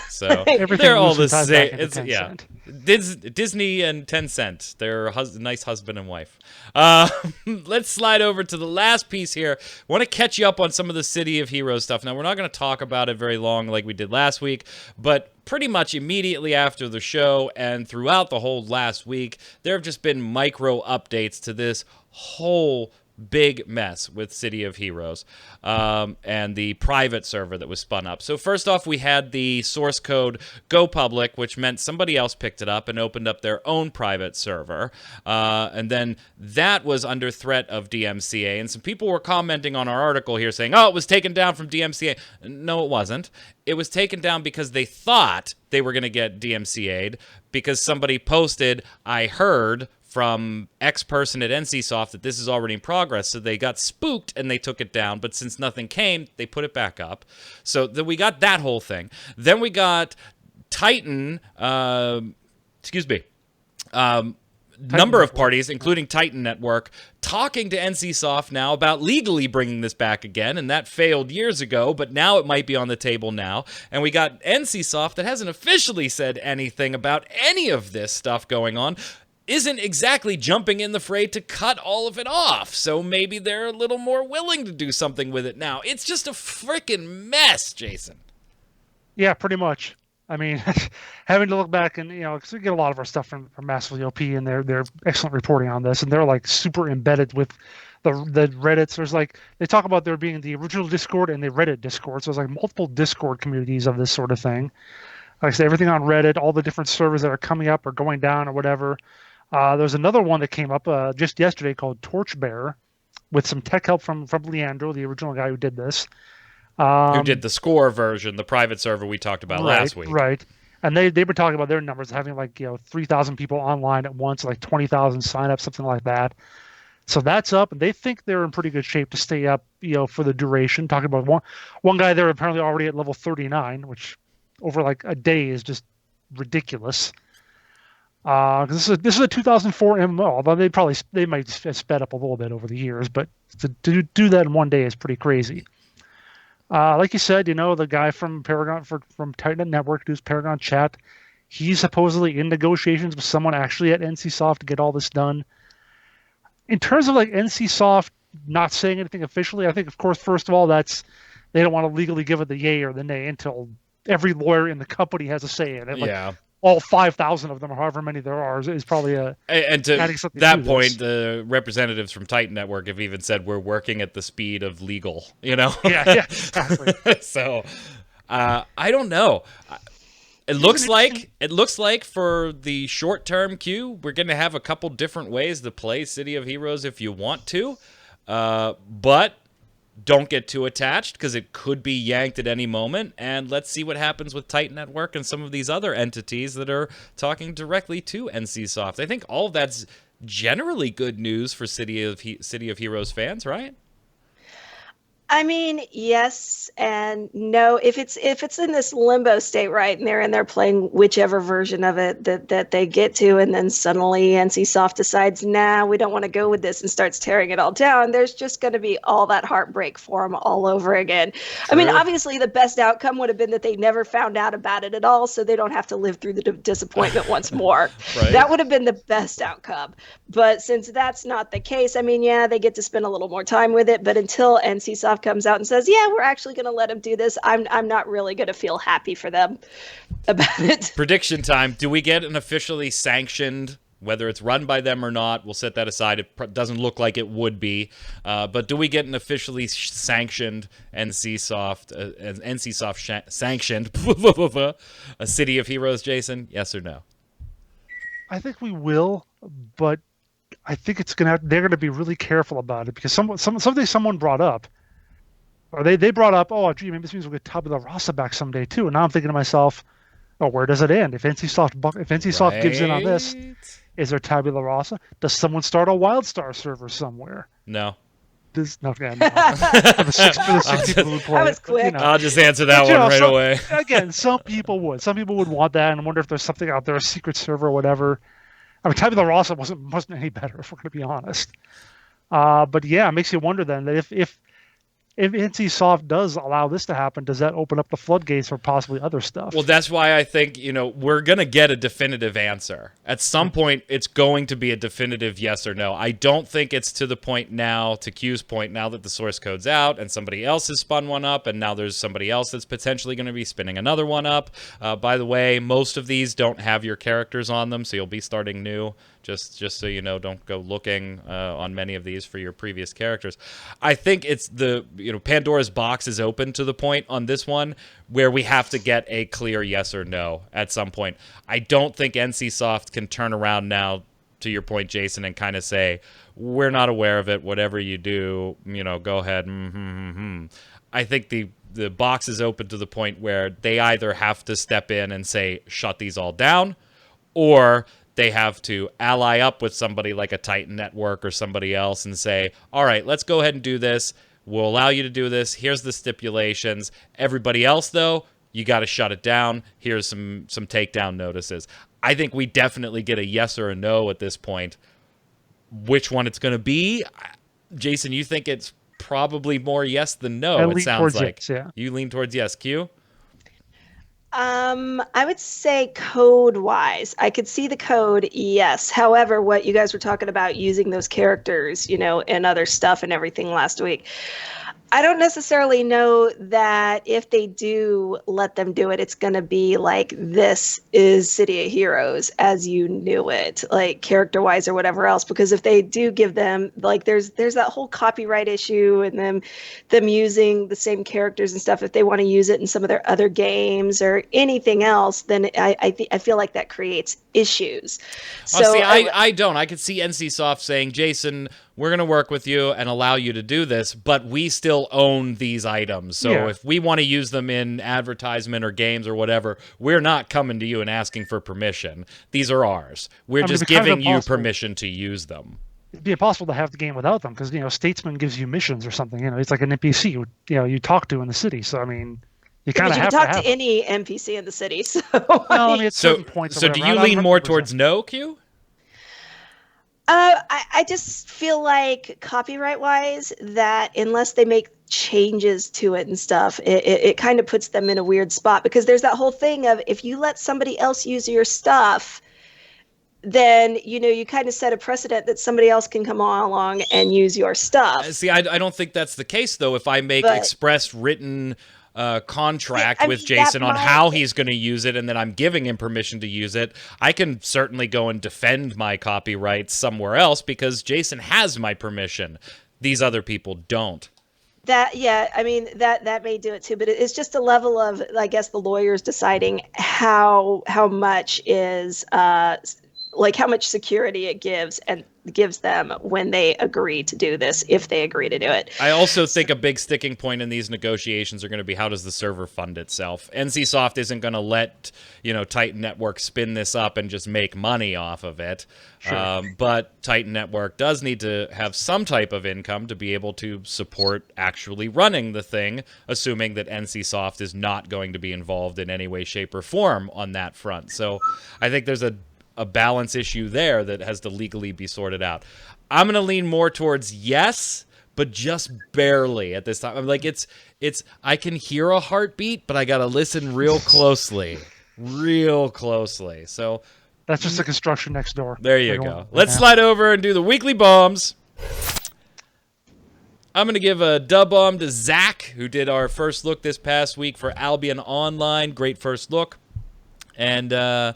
So Everything they're all the loosely ties back same. into It's yeah. Tencent. Disney and Tencent. They're nice husband and wife. Let's slide over to the last piece here. Want to catch you up on some of the City of Heroes stuff. Now, we're not going to talk about it very long like we did last week, but pretty much immediately after the show and throughout the whole last week, there have just been micro updates to this whole big mess with City of Heroes and the private server that was spun up. So first off, we had the source code go public, which meant somebody else picked it up and opened up their own private server. And then that was under threat of DMCA. And some people were commenting on our article here saying, oh, it was taken down from DMCA. No, it wasn't. It was taken down because they thought they were going to get DMCA'd because somebody posted, I heard from X person at NCSoft that this is already in progress, so they got spooked and they took it down, but since nothing came, they put it back up. So then we got that whole thing. Then we got Titan, number of parties, including Titan Network, talking to NCSoft now about legally bringing this back again, and that failed years ago, but now it might be on the table now. And we got NCSoft that hasn't officially said anything about any of this stuff going on, isn't exactly jumping in the fray to cut all of it off. So maybe they're a little more willing to do something with it now. It's just a freaking mess, Jason. Yeah, pretty much. I mean, having to look back and, because we get a lot of our stuff from Massively OP and they're excellent reporting on this, and they're like super embedded with the Reddits. There's like, they talk about there being the original Discord and the Reddit Discord. So there's like multiple Discord communities of this sort of thing. Like I said, everything on Reddit, all the different servers that are coming up or going down or whatever. There's another one that came up just yesterday called Torchbearer with some tech help from Leandro, the original guy who did this. Who did the score version, the private server we talked about last week. Right. And they were talking about their numbers, having like 3,000 people online at once, like 20,000 signups, something like that. So that's up, and they think they're in pretty good shape to stay up, for the duration. Talking about one guy there apparently already at level 39, which over like a day is just ridiculous. Because this is a 2004 MMO, although they might have sped up a little bit over the years, but to do that in one day is pretty crazy. Like you said, the guy from Paragon from Titan Network who's Paragon Chat, he's supposedly in negotiations with someone actually at NCSoft to get all this done. In terms of like NCSoft not saying anything officially, I think of course first of all they don't want to legally give it the yay or the nay until every lawyer in the company has a say in it. Like, yeah. All 5,000 of them, or however many there are, is probably and to adding something that to point, this. the representatives from Titan Network have even said we're working at the speed of legal. Yeah, exactly. So I don't know. It looks like for the short-term queue, we're going to have a couple different ways to play City of Heroes if you want to, but don't get too attached because it could be yanked at any moment. And let's see what happens with Titan Network and some of these other entities that are talking directly to NCSoft. I think all of that's generally good news for City of Heroes fans, right? I mean, yes and no. If it's in this limbo state, right, and they're in there playing whichever version of it that they get to, and then suddenly NCSoft decides, nah, we don't want to go with this, and starts tearing it all down, there's just going to be all that heartbreak for them all over again. I mean, True. obviously, the best outcome would have been that they never found out about it at all, so they don't have to live through the disappointment once more. Right. That would have been the best outcome. But since that's not the case, I mean, yeah, they get to spend a little more time with it, but until NCSoft comes out and says, yeah, we're actually going to let them do this, I'm not really going to feel happy for them about it. Prediction time. Do we get an officially sanctioned, whether it's run by them or not? We'll set that aside. It doesn't look like it would be. But do we get an officially sanctioned NCSoft sanctioned a City of Heroes, Jason? Yes or no? I think we will, but I think they're going to be really careful about it because something someone brought up, or they brought up, oh, gee, maybe this means we'll get Tabula Rasa back someday too. And now I'm thinking to myself, oh, where does it end? If NCSoft gives in on this, is there Tabula Rasa? Does someone start a WildStar server somewhere? No. For the six people who play. That was quick. I'll just answer that one right away. Again, some people would want that, and I wonder if there's something out there, a secret server or whatever. I mean, Tabula Rasa wasn't any better, if we're going to be honest. But yeah, it makes you wonder then that if NCSoft does allow this to happen, does that open up the floodgates for possibly other stuff? Well, that's why I think, we're going to get a definitive answer. At some point, it's going to be a definitive yes or no. I don't think it's to the point now, to Q's point, now that the source code's out and somebody else has spun one up, and now there's somebody else that's potentially going to be spinning another one up. By the way, most of these don't have your characters on them, so you'll be starting new. Just so you know, don't go looking on many of these for your previous characters. I think it's Pandora's box is open to the point on this one where we have to get a clear yes or no at some point. I don't think NCSoft can turn around now, to your point, Jason, and kind of say, we're not aware of it, whatever you do, go ahead. I think the box is open to the point where they either have to step in and say, shut these all down, or they have to ally up with somebody like a Titan Network or somebody else and say, all right, let's go ahead and do this. We'll allow you to do this. Here's the stipulations. Everybody else, though, you got to shut it down. Here's some takedown notices. I think we definitely get a yes or a no at this point. Which one it's going to be? Jason, you think it's probably more yes than no, it sounds like. Yes, yeah. You lean towards yes. Q? I would say code-wise, I could see the code, yes. However, what you guys were talking about using those characters, and other stuff and everything last week, I don't necessarily know that if they do let them do it, it's going to be like, this is City of Heroes as you knew it, like character-wise or whatever else. Because if they do give them, like, there's that whole copyright issue and them using the same characters and stuff. If they want to use it in some of their other games or anything else, then I feel like that creates issues. So see, I don't. I could see NCSoft saying, Jason, we're going to work with you and allow you to do this, but we still own these items. So if we want to use them in advertisement or games or whatever, we're not coming to you and asking for permission. These are ours. We're just giving you permission to use them. It'd be impossible to have the game without them because, Statesman gives you missions or something. It's like an NPC you talk to in the city. So, I mean, you kind of have to have talk to any NPC in the city. So, at certain points. So do you lean more towards no, Q? I just feel like copyright-wise that unless they make changes to it and stuff, it kind of puts them in a weird spot because there's that whole thing of if you let somebody else use your stuff, then, you kind of set a precedent that somebody else can come along and use your stuff. See, I don't think that's the case, though. If I make express written contract with Jason on how he's going to use it and then I'm giving him permission to use it, I can certainly go and defend my copyrights somewhere else because Jason has my permission. These other people don't. That may do it too, but it's just a level of, I guess, the lawyers deciding how much is like how much security it gives them when they agree to do this, if they agree to do it. I also think a big sticking point in these negotiations are going to be, how does the server fund itself? NCSoft isn't going to let, Titan Network spin this up and just make money off of it. Sure. But Titan Network does need to have some type of income to be able to support actually running the thing, assuming that NCSoft is not going to be involved in any way, shape, or form on that front. So I think there's a balance issue there that has to legally be sorted out. I'm going to lean more towards yes, but just barely at this time. I'm like, it's I can hear a heartbeat, but I got to listen real closely. So That's just the construction next door. there you go. Let's slide over and do the weekly bombs. I'm going to give a dub bomb to Zach, who did our first look this past week for Albion Online. Great first look. And, I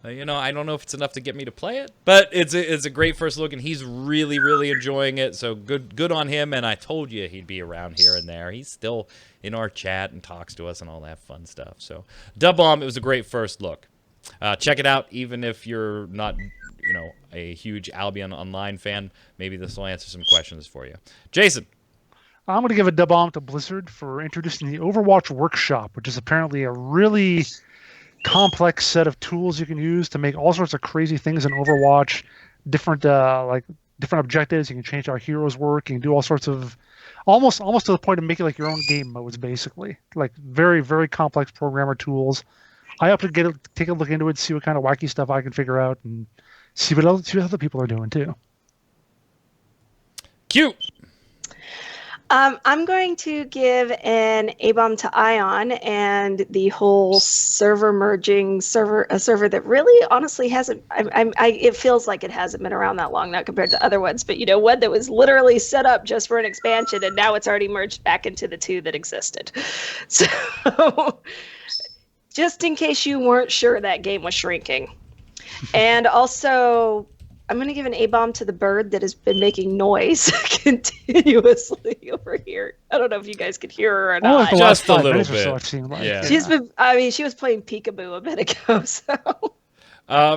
don't know if it's enough to get me to play it, but it's a great first look, and he's really, really enjoying it. So good on him. And I told you he'd be around here and there. He's still in our chat and talks to us and all that fun stuff. So dub bomb, it was a great first look. Check it out, even if you're not, a huge Albion Online fan. Maybe this will answer some questions for you. Jason. I'm going to give a dub bomb to Blizzard for introducing the Overwatch Workshop, which is apparently a really complex set of tools you can use to make all sorts of crazy things in Overwatch. Different objectives. You can change how heroes work. You can do all sorts of, almost to the point of making like your own game modes, basically. Like very, very complex programmer tools. I have to take a look into it, see what kind of wacky stuff I can figure out, and see what other people are doing too. Cute. I'm going to give an A-bomb to Ion and the whole server merging a server that really honestly hasn't, it feels like it hasn't been around that long, not compared to other ones, but one that was literally set up just for an expansion, and now it's already merged back into the two that existed. So just in case you weren't sure, that game was shrinking. And also, I'm going to give an A-bomb to the bird that has been making noise continuously over here. I don't know if you guys could hear her or not. Oh, Just a little minutes bit. or so, it seemed like. Yeah. She was playing peekaboo a bit ago, so...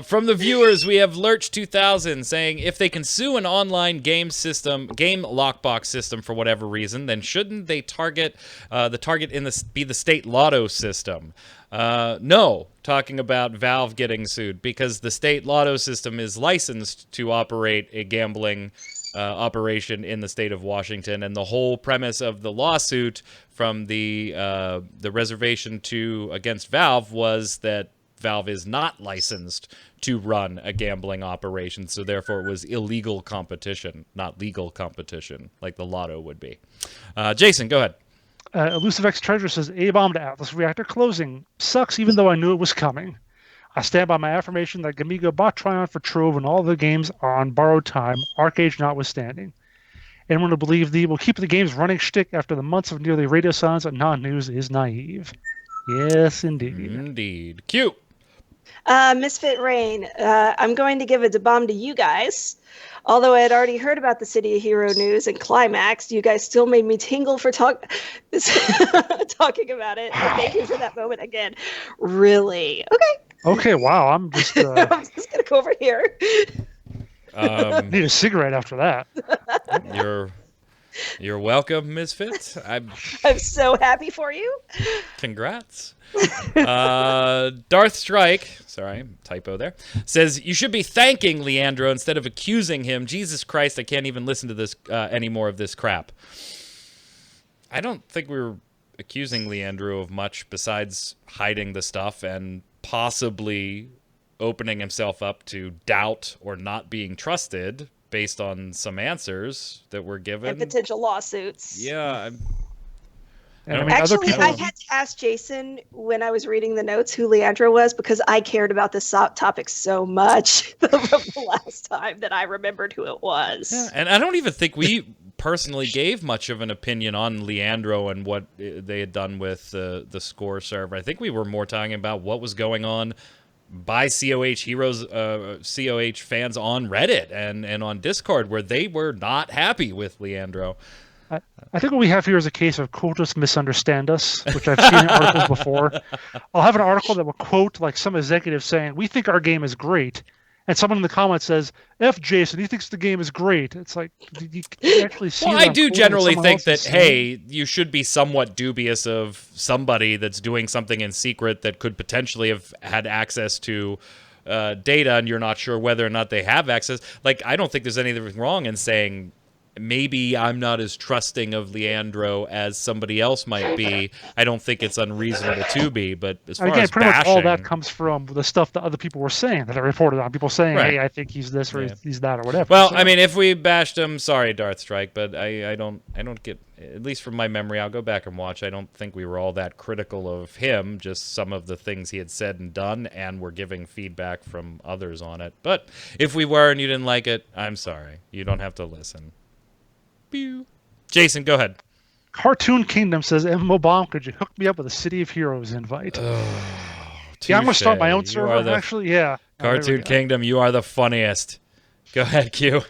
From the viewers, we have Lurch2000 saying, if they can sue an online game lockbox system for whatever reason, then shouldn't they target be the state lotto system? No, talking about Valve getting sued, because the state lotto system is licensed to operate a gambling operation in the state of Washington, and the whole premise of the lawsuit from the reservation against Valve was that Valve is not licensed to run a gambling operation, so therefore it was illegal competition, not legal competition, like the lotto would be. Jason, go ahead. Elusive X Treasure says, A-bomb to Atlas Reactor closing. Sucks even though I knew it was coming. I stand by my affirmation that Gamigo bought Triumph for Trove and all the games are on borrowed time, Arcade notwithstanding. Anyone who believe thee will keep the games running shtick after the months of nearly radio silence and non-news is naive. Yes, indeed. Indeed. Cute. Misfit Rain, I'm going to give a bomb to you guys. Although I had already heard about the City of Hero news and Climax, you guys still made me tingle for talking about it. Thank you for that moment again. Really? Okay, wow. I'm just... I'm just going to go over here. Need a cigarette after that. You're welcome, Misfit. I'm so happy for you. Congrats. Darth Strike, sorry, typo there, says, you should be thanking Leandro instead of accusing him. Jesus Christ, I can't even listen to this any more of this crap. I don't think we were accusing Leandro of much besides hiding the stuff and possibly opening himself up to doubt or not being trusted based on some answers that were given. And potential lawsuits. Yeah. Actually, I had to ask Jason when I was reading the notes who Leandro was, because I cared about this topic so much from the last time that I remembered who it was. Yeah, and I don't even think we personally gave much of an opinion on Leandro and what they had done with the score server. I think we were more talking about what was going on by COH heroes, COH fans on Reddit and on Discord, where they were not happy with Leandro. I think what we have here is a case of quote us, misunderstand us, which I've seen in articles before. I'll have an article that will quote like some executive saying, we think our game is great. and someone in the comments says, "F Jason, he thinks the game is great." It's like, did you actually see? Well, that I I'm do quoting what generally someone think else that, is saying? hey, you should be somewhat dubious of somebody that's doing something in secret that could potentially have had access to data, and you're not sure whether or not they have access. Like, I don't think there's anything wrong in saying, maybe I'm not as trusting of Leandro as somebody else might be. I don't think it's unreasonable to be, but as far Again, as pretty much all that bashing... comes from the stuff that other people were saying that I reported on. People saying, Right. "Hey, I think he's this or Yeah. he's that or whatever." Well, So, I mean, if we bashed him, sorry, Darth Strike, but I don't get, at least from my memory, I'll go back and watch. I don't think we were all that critical of him, just some of the things he had said and done, and we're giving feedback from others on it. But if we were and you didn't like it, I'm sorry. You don't have to listen. Pew. Jason, go ahead. Cartoon Kingdom says, "MMO Bomb, could you hook me up with a City of Heroes invite?" Yeah, I'm gonna start my own Touche. You are server. the Actually, yeah. There we Cartoon go. Kingdom, you are the funniest. Go ahead, Q.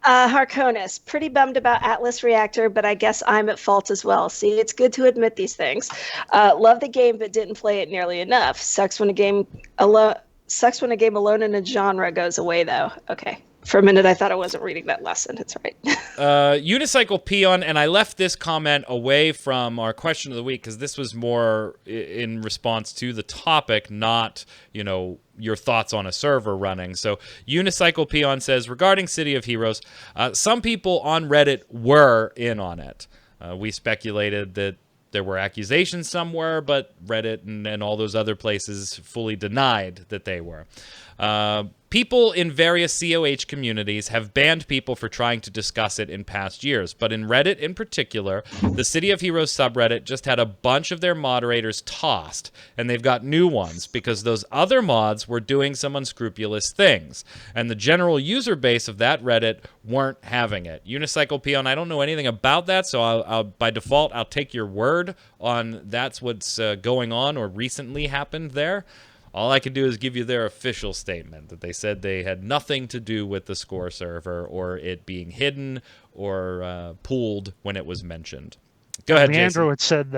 Harkonis, pretty bummed about Atlas Reactor, but I guess I'm at fault as well. See, it's good to admit these things. Love the game, but didn't play it nearly enough. Sucks when a game alone in a genre goes away, though. Okay. For a minute, I thought I wasn't reading that lesson. It's right. Unicycle Peon, and I left this comment away from our question of the week because this was more in response to the topic, not, your thoughts on a server running. So Unicycle Peon says, regarding City of Heroes, some people on Reddit were in on it. We speculated that there were accusations somewhere, but Reddit and all those other places fully denied that they were. People in various COH communities have banned people for trying to discuss it in past years, but in Reddit in particular, the City of Heroes subreddit just had a bunch of their moderators tossed, and they've got new ones because those other mods were doing some unscrupulous things, and the general user base of that Reddit weren't having it. Unicycle Peon, I don't know anything about that, so I'll by default, I'll take your word on that's what's going on or recently happened there. All I can do is give you their official statement that they said they had nothing to do with the score server or it being hidden or pooled when it was mentioned. Go ahead, Leandro Jason. had said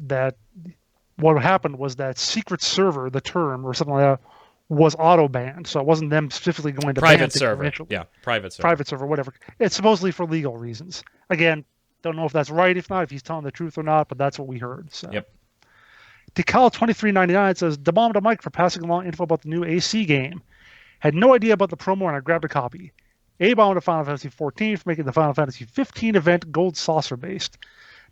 that what happened was that secret server, the term or something like that, was auto banned. So it wasn't them specifically going to ban Private things server. eventually. Yeah, private server. Private server, whatever. It's supposedly for legal reasons. Again, don't know if that's right, if not, if he's telling the truth or not, but that's what we heard. So. Yep. Decal2399 says, "The bomb to Mike for passing along info about the new AC game. Had no idea about the promo and I grabbed a copy. Abound to Final Fantasy 14 for making the Final Fantasy 15 event gold saucer based.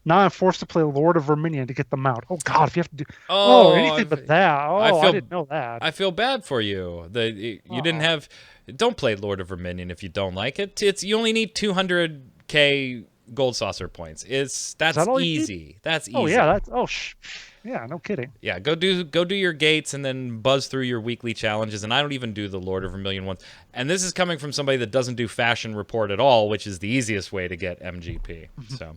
Now I'm forced to play Lord of Verminion to get them out. Oh God, if you have to do anything but that. I didn't know that. I feel bad for you. You didn't have. Don't play Lord of Verminion if you don't like it. You only need 200k gold saucer points. That's easy. That's easy. Oh yeah, yeah, no kidding. Yeah, go do your gates and then buzz through your weekly challenges. And I don't even do the Lord of Vermilion ones. And this is coming from somebody that doesn't do Fashion Report at all, which is the easiest way to get MGP. So,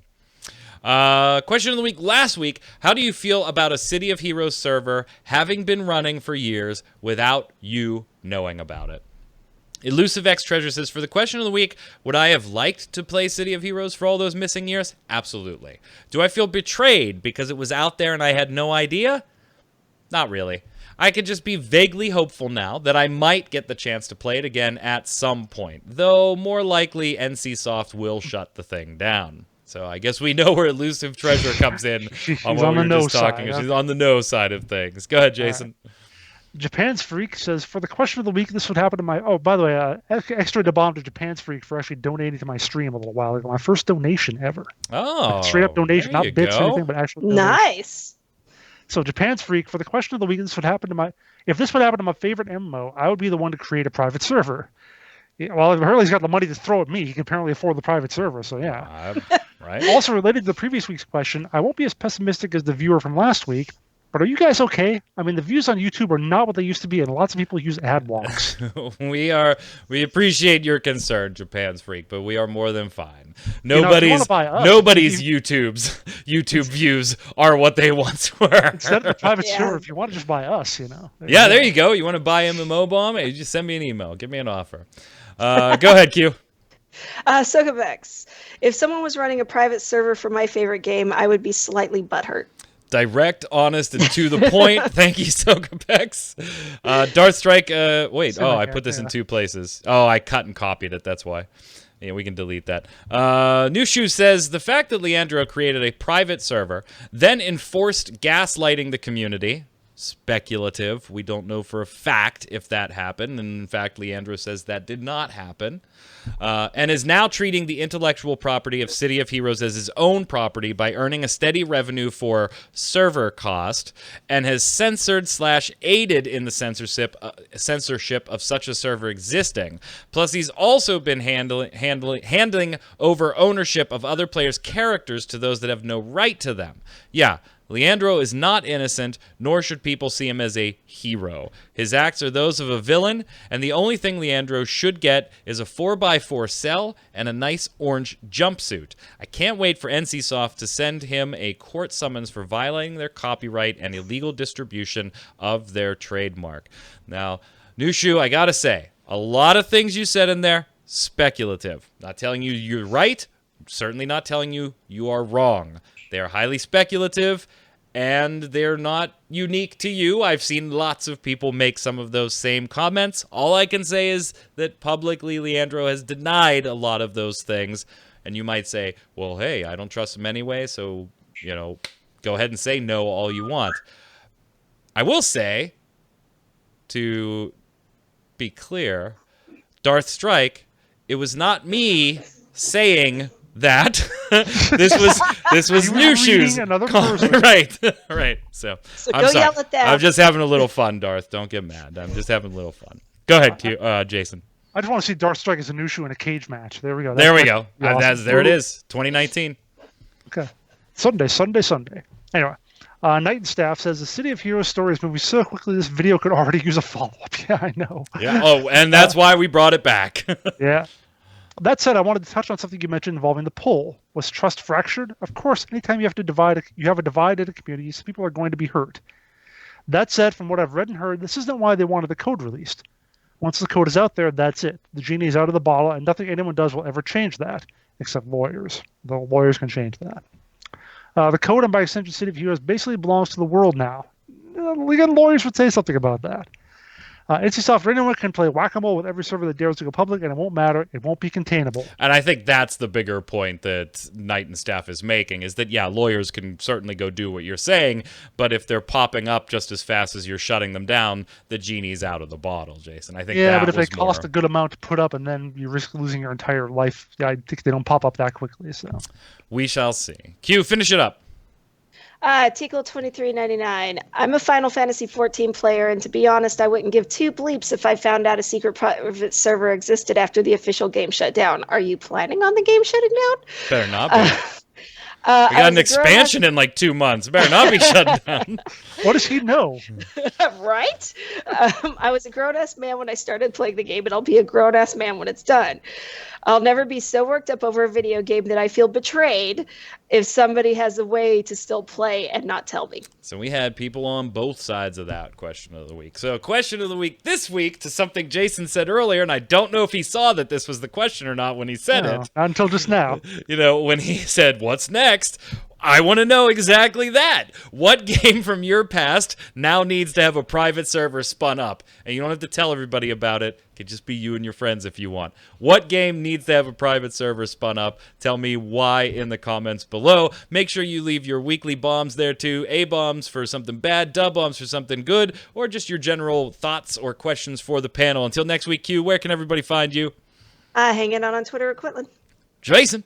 question of the week last week: how do you feel about a City of Heroes server having been running for years without you knowing about it? Elusive X Treasure says, for the question of the week, would I have liked to play City of Heroes for all those missing years? Absolutely. Do I feel betrayed because it was out there and I had no idea? Not really. I could just be vaguely hopeful now that I might get the chance to play it again at some point, though more likely NCSoft will shut the thing down. So I guess we know where Elusive Treasure comes in on what we were just talking about. She's on the no side of things. Go ahead, Jason. Japan's Freak says, for the question of the week, this would happen to my... Oh, by the way, extra to bomb to Japan's Freak for actually donating to my stream a little while ago. My first donation ever. Oh, straight up donation, not bits or anything, but actual donation. Nice. So Japan's Freak, for the question of the week, this would happen to my... If this would happen to my favorite MMO, I would be the one to create a private server. Well, if Hurley's got the money to throw at me, he can apparently afford the private server, so yeah. Right. Also related to the previous week's question, I won't be as pessimistic as the viewer from last week, but are you guys okay? I mean, the views on YouTube are not what they used to be, and lots of people use ad blocks. We appreciate your concern, Japan's Freak, but we are more than fine. Nobody's YouTube views are what they once were. Instead of a private server, if you want to just buy us, There you go. You want to buy MMO Bomb? Hey, just send me an email. Give me an offer. Go ahead, Q. Sokovex. If someone was running a private server for my favorite game, I would be slightly butthurt. Direct, honest, and to the point. Thank you, Sokapex. Darth Strike. Wait. Oh, I put this in 2 places. Oh, I cut and copied it. That's why. Yeah, we can delete that. New Shoe says the fact that Leandro created a private server, then enforced gaslighting the community. Speculative. We don't know for a fact if that happened. And in fact, Leandro says that did not happen. And is now treating the intellectual property of City of Heroes as his own property by earning a steady revenue for server cost, and has censored/aided in the censorship of such a server existing. Plus, he's also been handing over ownership of other players' characters to those that have no right to them. Yeah. Leandro is not innocent, nor should people see him as a hero. His acts are those of a villain, and the only thing Leandro should get is a 4x4 cell and a nice orange jumpsuit. I can't wait for NCSoft to send him a court summons for violating their copyright and illegal distribution of their trademark. Now, New Shoe, I gotta say, a lot of things you said in there, speculative. Not telling you you're right, certainly not telling you you are wrong. They are highly speculative, and they're not unique to you. I've seen lots of people make some of those same comments. All I can say is that publicly Leandro has denied a lot of those things. And you might say, well, hey, I don't trust him anyway, so, go ahead and say no all you want. I will say, to be clear, Darth Strike, it was not me saying that. this was New Shoes. Another person. right. So So I'm go sorry. yell at them. I'm just having a little fun, Darth. Don't get mad. I'm just having a little fun. Go ahead, Jason. I just want to see Darth Strike as a New Shoe in a cage match. There we go. There we go. Awesome. There it is. 2019. Okay. Sunday. Anyway, Knight and Staff says the City of Heroes story is moving so quickly this video could already use a follow-up. Yeah, I know. Yeah. Oh, and that's why we brought it back. Yeah. That said, I wanted to touch on something you mentioned involving the poll. Was trust fractured? Of course, anytime you have a divide in a community, some people are going to be hurt. That said, from what I've read and heard, this isn't why they wanted the code released. Once the code is out there, that's it. The genie is out of the bottle, and nothing anyone does will ever change that, except lawyers. The lawyers can change that. The code, and by extension, City of Heroes, basically belongs to the world now. Legal lawyers would say something about that. NCSoft or anyone can play whack-a-mole with every server that dares to go public, and it won't matter. It won't be containable. And I think that's the bigger point that Knight and Staff is making, is that, yeah, lawyers can certainly go do what you're saying, but if they're popping up just as fast as you're shutting them down, the genie's out of the bottle, Jason. I think but if they cost a good amount to put up and then you risk losing your entire life, I think they don't pop up that quickly. So we shall see. Q, finish it up. Tickle 2399. I'm a Final Fantasy 14 player, and to be honest, I wouldn't give 2 bleeps if I found out a secret private server existed after the official game shut down. Are you planning on the game shutting down? Better not be. We got an expansion in like 2 months. Better not be shut down. What does he know? Right? I was a grown-ass man when I started playing the game, and I'll be a grown-ass man when it's done. I'll never be so worked up over a video game that I feel betrayed if somebody has a way to still play and not tell me. So we had people on both sides of that question of the week. So question of the week this week to something Jason said earlier, and I don't know if he saw that this was the question or not when he said it. Not until just now. When he said, "What's next?" I want to know exactly that. What game from your past now needs to have a private server spun up? And you don't have to tell everybody about it. It could just be you and your friends if you want. What game needs to have a private server spun up? Tell me why in the comments below. Make sure you leave your weekly bombs there too. A-bombs for something bad, dub-bombs for something good, or just your general thoughts or questions for the panel. Until next week, Q, where can everybody find you? Hanging out on Twitter at Quitland. Jason.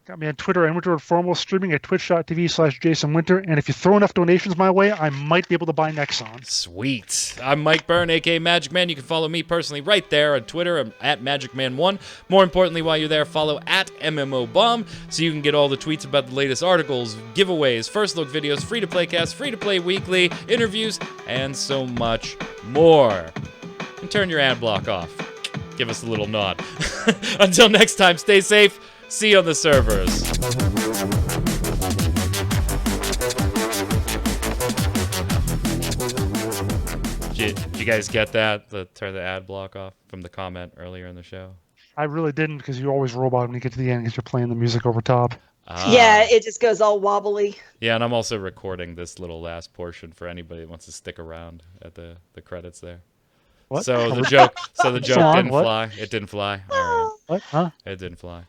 Got me on Twitter and Winter Formal, streaming at twitch.tv/JasonWinter. And if you throw enough donations my way, I might be able to buy Nexon. Sweet. I'm Mike Byrne, a.k.a. Magic Man. You can follow me personally right there on Twitter. I'm at MagicMan1. More importantly, while you're there, follow at MMOBomb so you can get all the tweets about the latest articles, giveaways, first look videos, free-to-play casts, free-to-play weekly, interviews, and so much more. And turn your ad block off. Give us a little nod. Until next time, stay safe. See you on the servers. Did you guys get that? Turn the ad block off from the comment earlier in the show? I really didn't, because you always robot when you get to the end because you're playing the music over top. Yeah, it just goes all wobbly. Yeah, and I'm also recording this little last portion for anybody that wants to stick around at the credits there. What? So the joke Song, didn't what? fly. It didn't fly. All right. What? Huh? It didn't fly.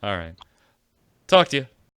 All right. Talk to you.